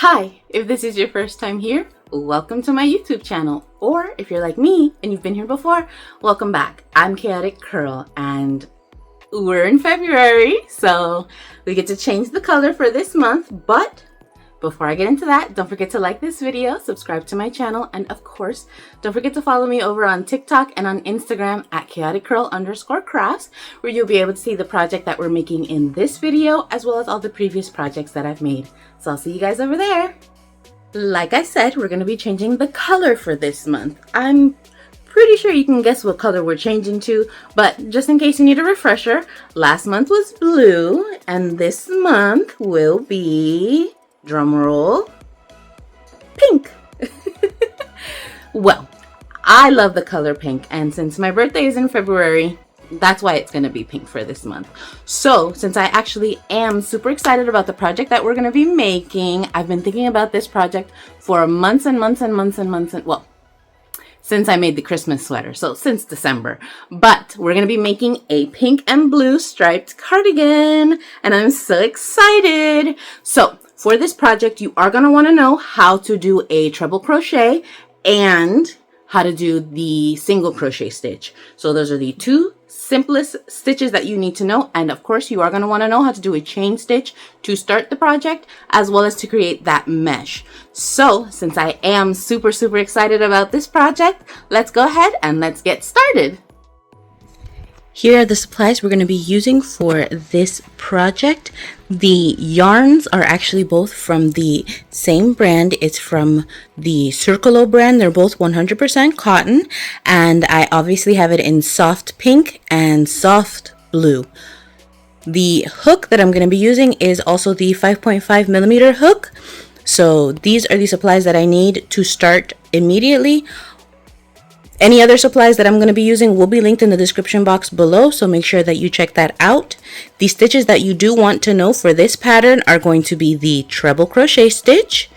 Hi, if this is your first time here, welcome to my YouTube channel. Or if you're like me and you've been here before, welcome back. I'm Chaotic Curl and we're in February, so we get to change the color for this month. But before I get into that, don't forget to like this video, subscribe to my channel, and of course, don't forget to follow me over on TikTok and on Instagram at chaoticcurl_crafts, where you'll be able to see the project that we're making in this video, as well as all the previous projects that I've made. So I'll see you guys over there. Like I said, we're going to be changing the color for this month. I'm pretty sure you can guess what color we're changing to, but just in case you need a refresher, last month was blue, and this month will be, drumroll, pink. Well, I love the color pink, and since my birthday is in February, that's why it's going to be pink for this month. So since I actually am super excited about the project that we're going to be making, I've been thinking about this project for months and months and months and months, and well, since I made the Christmas sweater, so since December. But we're going to be making a pink and blue striped cardigan, and I'm so excited. So for this project, you are going to want to know how to do a treble crochet and how to do the single crochet stitch. So those are the two simplest stitches that you need to know. And of course, you are going to want to know how to do a chain stitch to start the project, as well as to create that mesh. So since I am super excited about this project, let's go ahead and let's get started. Here are the supplies we're going to be using for this project. The yarns are actually both from the same brand. It's from the Circulo brand. They're both 100% cotton, and I obviously have it in soft pink and soft blue. The hook that I'm going to be using is also the 5.5 millimeter hook. So these are the supplies that I need to start immediately. Any other supplies that I'm going to be using will be linked in the description box below, so make sure that you check that out. The stitches that you do want to know for this pattern are going to be the treble crochet stitch,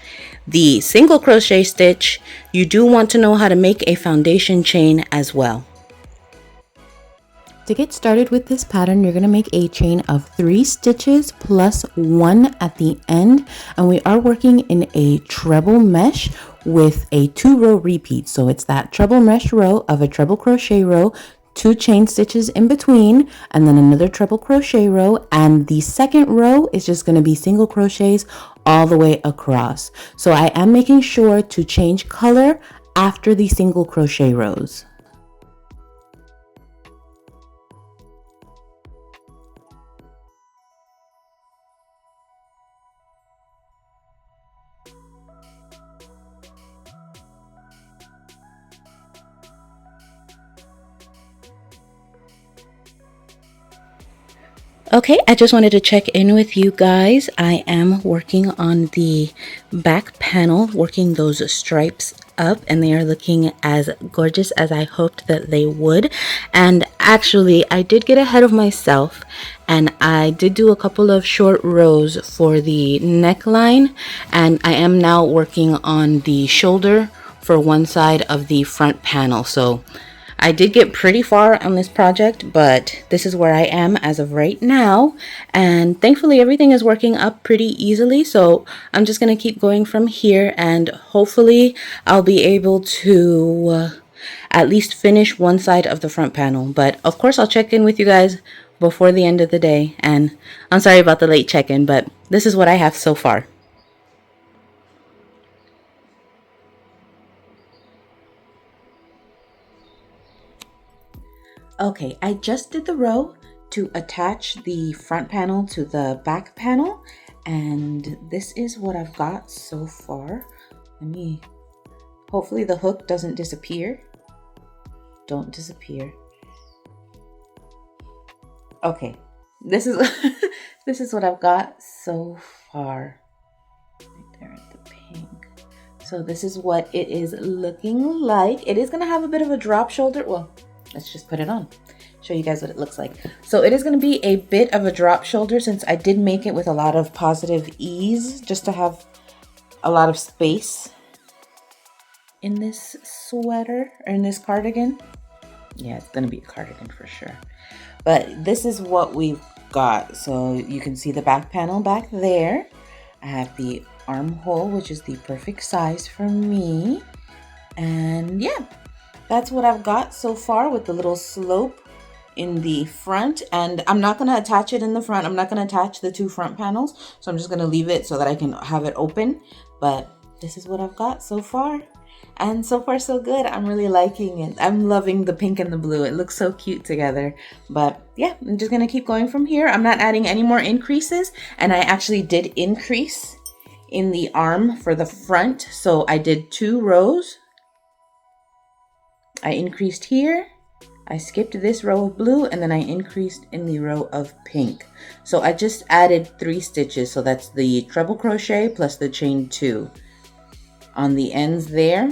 the single crochet stitch. You do want to know how to make a foundation chain as well. To get started with this pattern, you're going to make a chain of 3 stitches plus 1 at the end, and we are working in a treble mesh with a 2-row repeat. So it's that treble mesh row of a treble crochet row, 2 chain stitches in between, and then another treble crochet row, and the second row is just going to be single crochets all the way across. So I am making sure to change color after the single crochet rows. Okay, I just wanted to check in with you guys. I am working on the back panel, working those stripes up, and they are looking as gorgeous as I hoped that they would. And actually, I did get ahead of myself, and I did do a couple of short rows for the neckline, and I am now working on the shoulder for one side of the front panel. So I did get pretty far on this project, but this is where I am as of right now, and thankfully everything is working up pretty easily. So I'm just going to keep going from here, and hopefully I'll be able to at least finish one side of the front panel. But of course I'll check in with you guys before the end of the day, and I'm sorry about the late check-in, but this is what I have so far. Okay, I just did the row to attach the front panel to the back panel, and this is what I've got so far. Hopefully the hook doesn't disappear. Don't disappear. Okay, this is this is what I've got so far. Right there at the pink. So this is what it is looking like. It is gonna have a bit of a drop shoulder. Well, let's just put it on, show you guys what it looks like. So it is going to be a bit of a drop shoulder, since I did make it with a lot of positive ease, just to have a lot of space in this sweater, or in this cardigan. Yeah, it's going to be a cardigan for sure. But this is what we've got. So you can see the back panel back there. I have the armhole, which is the perfect size for me. And yeah, that's what I've got so far with the little slope in the front. And I'm not going to attach it in the front. I'm not going to attach the two front panels. So I'm just going to leave it so that I can have it open. But this is what I've got so far. And so far so good. I'm really liking it. I'm loving the pink and the blue. It looks so cute together. But yeah, I'm just going to keep going from here. I'm not adding any more increases. And I actually did increase in the arm for the front. So I did 2 rows. I increased here, I skipped this row of blue, and then I increased in the row of pink. So I just added 3 stitches. So that's the treble crochet plus the chain 2 on the ends there,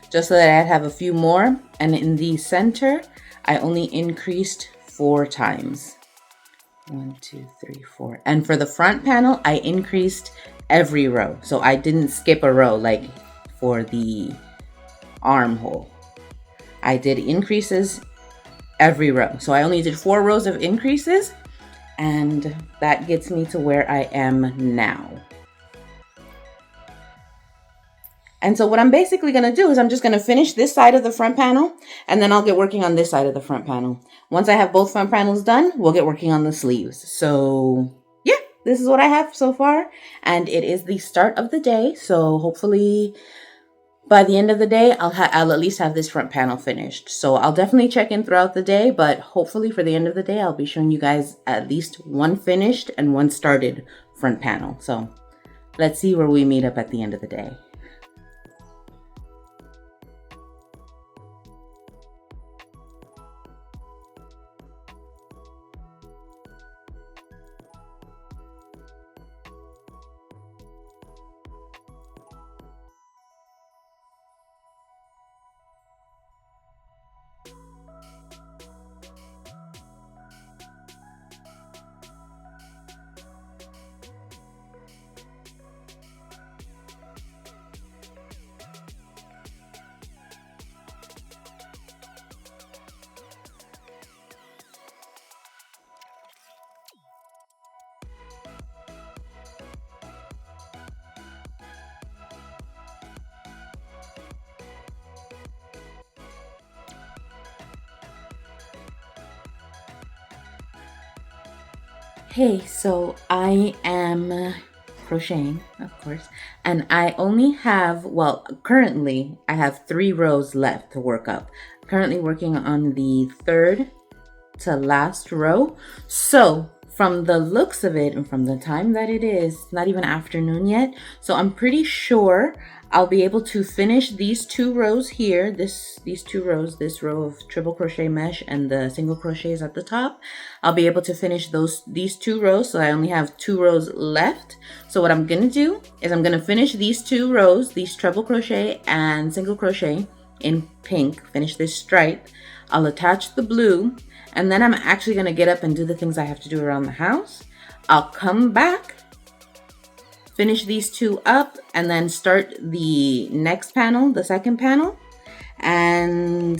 just so that I'd have a few more. And in the center, I only increased 4 times. 1, 2, 3, 4. And for the front panel, I increased every row. So I didn't skip a row like for the armhole. I did increases every row. So I only did 4 rows of increases, and that gets me to where I am now. And so what I'm basically going to do is I'm just going to finish this side of the front panel, and then I'll get working on this side of the front panel. Once I have both front panels done, we'll get working on the sleeves. So yeah, this is what I have so far, and it is the start of the day. So hopefully by the end of the day, I'll at least have this front panel finished. So I'll definitely check in throughout the day, but hopefully for the end of the day, I'll be showing you guys at least 1 finished and 1 started front panel. So let's see where we meet up at the end of the day. Hey, so I am crocheting, of course, and I only have, well, currently I have 3 rows left to work up. Currently working on the 3rd to last row. So from the looks of it and from the time that it is, it's not even afternoon yet. So I'm pretty sure I'll be able to finish these 2 rows here, these 2 rows, this row of triple crochet mesh and the single crochets at the top. I'll be able to finish these 2 rows, so I only have 2 rows left. So what I'm gonna do is I'm gonna finish these 2 rows, these treble crochet and single crochet in pink, finish this stripe. I'll attach the blue, and then I'm actually gonna get up and do the things I have to do around the house. I'll come back, finish these 2 up, and then start the next panel, the second panel. And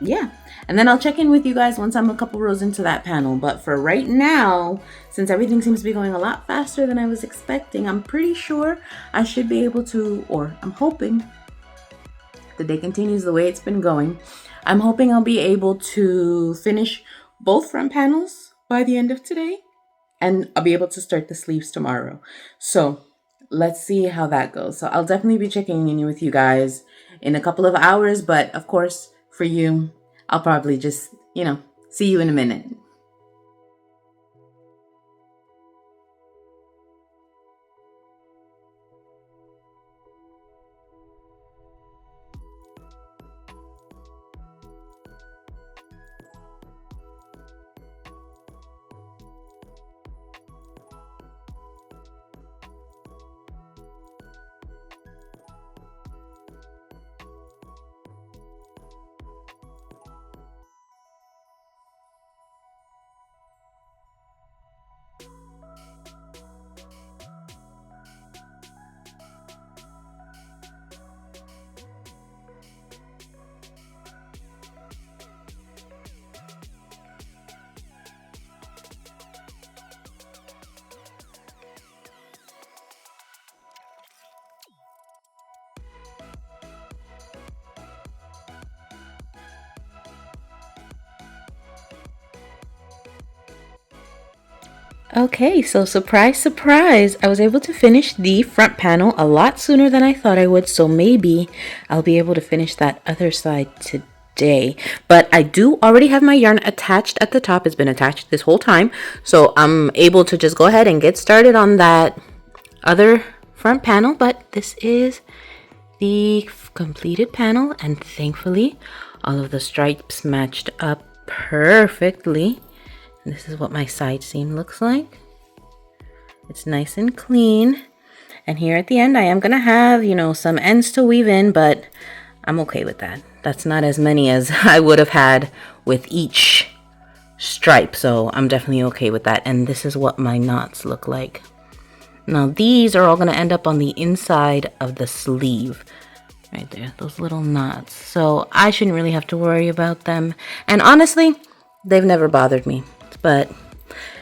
yeah, and then I'll check in with you guys once I'm a couple rows into that panel. But for right now, since everything seems to be going a lot faster than I was expecting, I'm pretty sure I should be able to, or I'm hoping the day continues the way it's been going. I'm hoping I'll be able to finish both front panels by the end of today, and I'll be able to start the sleeves tomorrow. So let's see how that goes. So I'll definitely be checking in with you guys in a couple of hours, but of course for you, I'll probably just, see you in a minute. Okay, so surprise, surprise, I was able to finish the front panel a lot sooner than I thought I would, so maybe I'll be able to finish that other side today. But I do already have my yarn attached at the top. It's been attached this whole time, so I'm able to just go ahead and get started on that other front panel. But this is the completed panel, and thankfully all of the stripes matched up perfectly. This is what my side seam looks like. It's nice and clean. And here at the end, I am gonna have, you know, some ends to weave in, but I'm okay with that. That's not as many as I would have had with each stripe, so I'm definitely okay with that. And this is what my knots look like. Now these are all gonna end up on the inside of the sleeve. Right there, those little knots. So I shouldn't really have to worry about them. And honestly, they've never bothered me. But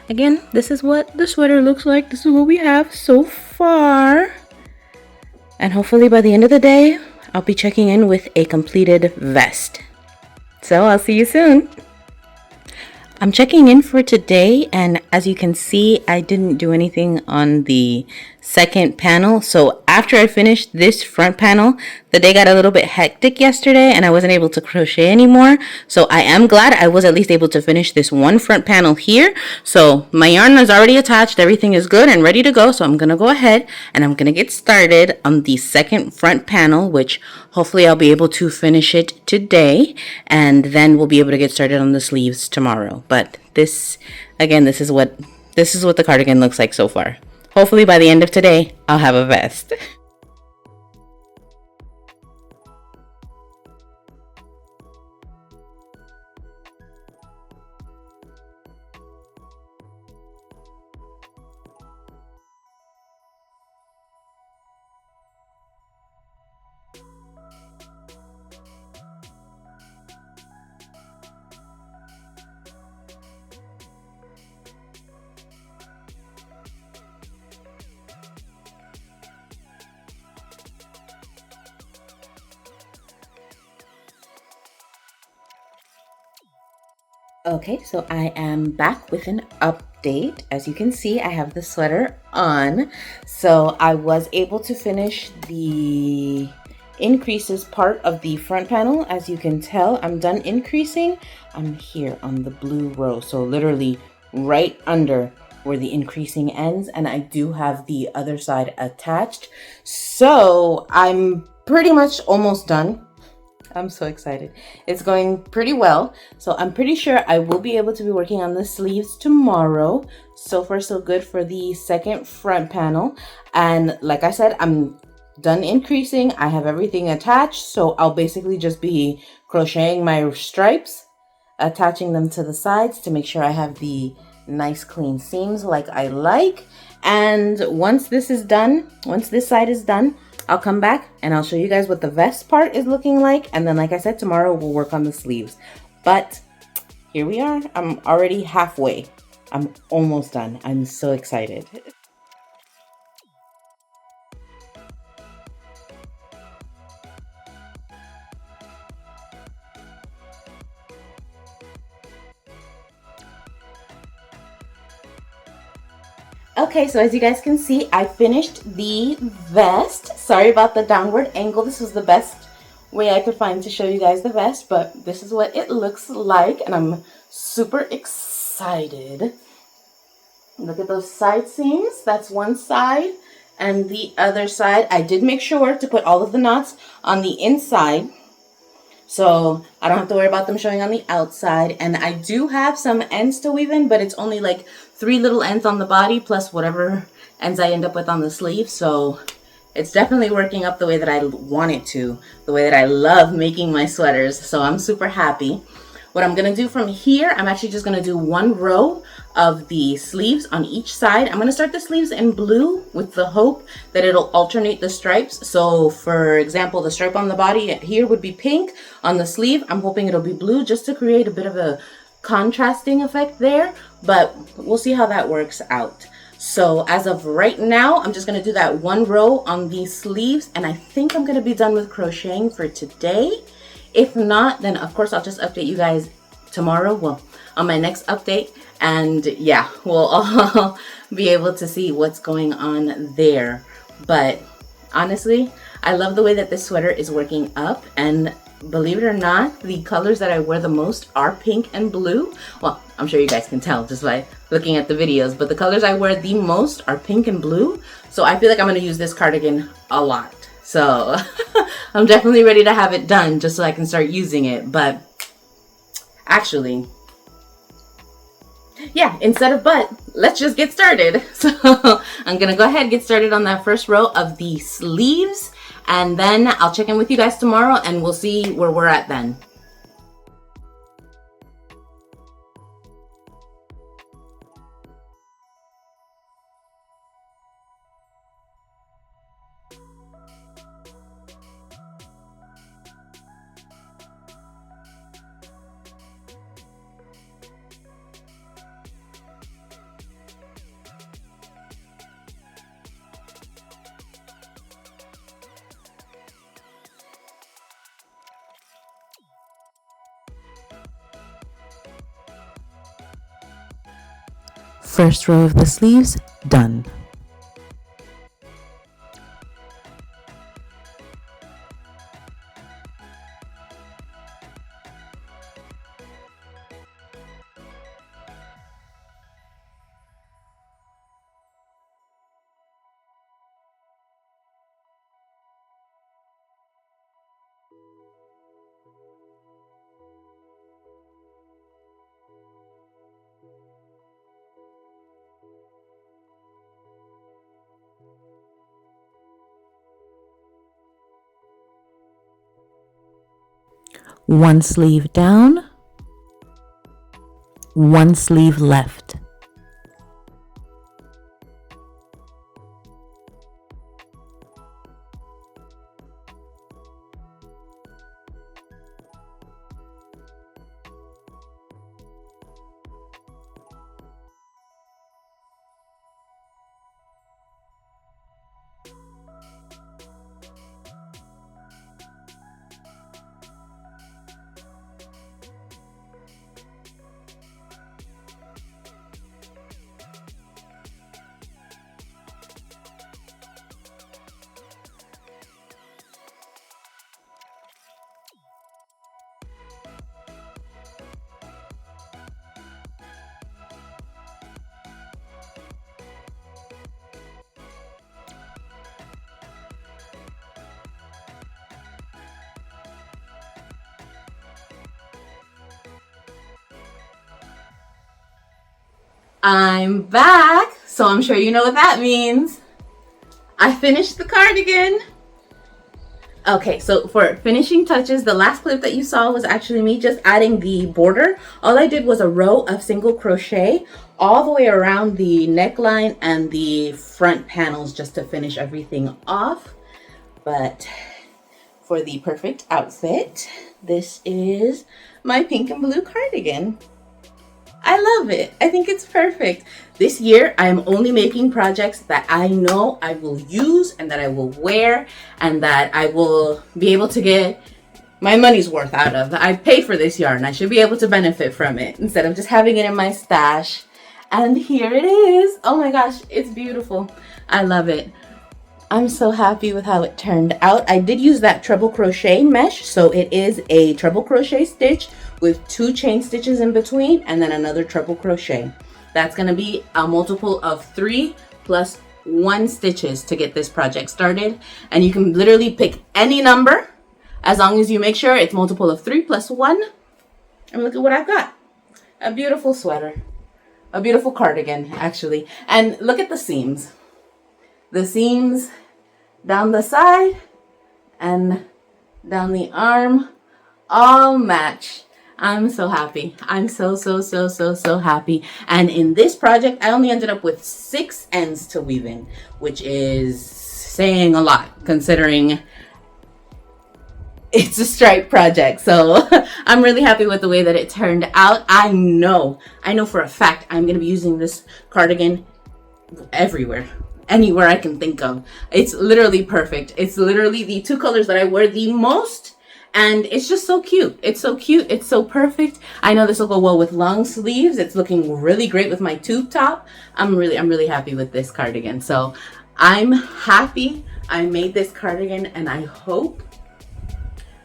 again, this is what the sweater looks like. This is what we have so far. And hopefully by the end of the day, I'll be checking in with a completed vest. So I'll see you soon. I'm checking in for today, and as you can see, I didn't do anything on the second panel. So after I finished this front panel, the day got a little bit hectic yesterday and I wasn't able to crochet anymore. So I am glad I was at least able to finish this one front panel here. So my yarn is already attached, everything is good and ready to go. So I'm gonna go ahead and I'm gonna get started on the second front panel, which hopefully I'll be able to finish it today, and then we'll be able to get started on the sleeves tomorrow. But this, again, this is what the cardigan looks like so far. Hopefully by the end of today, I'll have a vest. Okay, so I am back with an update. As you can see, I have the sweater on. So I was able to finish the increases part of the front panel. As you can tell, I'm done increasing. I'm here on the blue row, so literally right under where the increasing ends, and I do have the other side attached. So I'm pretty much almost done. I'm so excited. It's going pretty well. So I'm pretty sure I will be able to be working on the sleeves tomorrow. So far, so good for the second front panel. And like I said, I'm done increasing. I have everything attached. So I'll basically just be crocheting my stripes, attaching them to the sides to make sure I have the nice clean seams like I like. And once this is done, once this side is done, I'll come back and I'll show you guys what the vest part is looking like. And then, like I said, tomorrow we'll work on the sleeves. But here we are. I'm already halfway. I'm almost done. I'm so excited. Okay, so as you guys can see, I finished the vest. Sorry about the downward angle. This was the best way I could find to show you guys the vest, but this is what it looks like, and I'm super excited. Look at those side seams. That's one side, and the other side, I did make sure to put all of the knots on the inside, so I don't have to worry about them showing on the outside. And I do have some ends to weave in, but it's only like 3 little ends on the body plus whatever ends I end up with on the sleeve. So it's definitely working up the way that I want it to, the way that I love making my sweaters. So I'm super happy. What I'm gonna do from here, I'm actually just gonna do 1 row of the sleeves on each side. I'm gonna start the sleeves in blue with the hope that it'll alternate the stripes. So for example, the stripe on the body here would be pink. On the sleeve, I'm hoping it'll be blue just to create a bit of a contrasting effect there, but we'll see how that works out. So as of right now, I'm just gonna do that 1 row on these sleeves, and I think I'm gonna be done with crocheting for today. If not, then of course I'll just update you guys tomorrow. Well, on my next update. And yeah, we'll all be able to see what's going on there. But honestly, I love the way that this sweater is working up, and believe it or not, the colors that I wear the most are pink and blue. Well, I'm sure you guys can tell just by looking at the videos, but the colors I wear the most are pink and blue. So I feel like I'm going to use this cardigan a lot. So I'm definitely ready to have it done just so I can start using it. But actually, yeah, instead of but, let's just get started. So I'm going to go ahead and get started on that first row of the sleeves. And then I'll check in with you guys tomorrow and we'll see where we're at then. First row of the sleeves done. One sleeve down, one sleeve left. I'm back, so I'm sure you know what that means. I finished the cardigan. Okay, so for finishing touches, the last clip that you saw was actually me just adding the border. All I did was a row of single crochet all the way around the neckline and the front panels just to finish everything off. But for the perfect outfit, this is my pink and blue cardigan. I love it. I think it's perfect. This year, I am only making projects that I know I will use and that I will wear and that I will be able to get my money's worth out of. I paid for this yarn. I should be able to benefit from it instead of just having it in my stash. And here it is. Oh my gosh, it's beautiful. I love it. I'm so happy with how it turned out. I did use that treble crochet mesh, so it is a treble crochet stitch with 2 chain stitches in between and then another treble crochet. That's going to be a multiple of 3 plus 1 stitches to get this project started. And you can literally pick any number as long as you make sure it's multiple of 3 plus 1. And look at what I've got. A beautiful sweater. A beautiful cardigan, actually. And look at the seams. The seams down the side and down the arm all match. I'm so happy. I'm so happy. And in this project, I only ended up with 6 ends to weave in, which is saying a lot considering it's a stripe project. So I'm really happy with the way that it turned out. I know for a fact I'm going to be using this cardigan everywhere. Anywhere I can think of. It's literally perfect. It's literally the 2 colors that I wear the most, And it's just so cute. It's so cute. It's so perfect. I know this will go well with long sleeves. It's looking really great with my tube top. I'm really happy with this cardigan. So I'm happy I made this cardigan, and I hope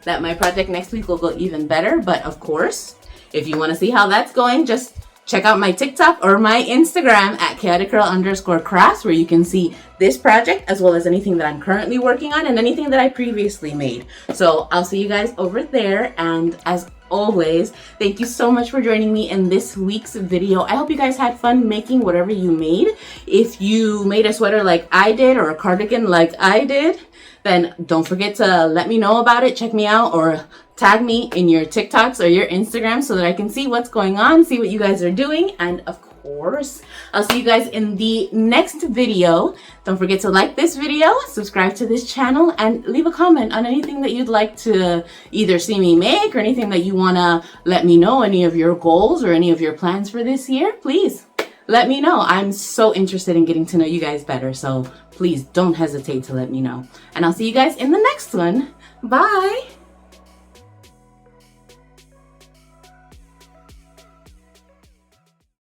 that my project next week will go even better. But of course, if you want to see how that's going, just check out my TikTok or my Instagram at chaoticgirl_crafts, where you can see this project as well as anything that I'm currently working on and anything that I previously made. So I'll see you guys over there. And as always, thank you so much for joining me in this week's video. I hope you guys had fun making whatever you made. If you made a sweater like I did or a cardigan like I did, then don't forget to let me know about it. Check me out or tag me in your TikToks or your Instagram so that I can see what's going on, see what you guys are doing. And of course, I'll see you guys in the next video. Don't forget to like this video, subscribe to this channel, and leave a comment on anything that you'd like to either see me make or anything that you want to let me know, any of your goals or any of your plans for this year. Please let me know. I'm so interested in getting to know you guys better, so please don't hesitate to let me know. And I'll see you guys in the next one. Bye.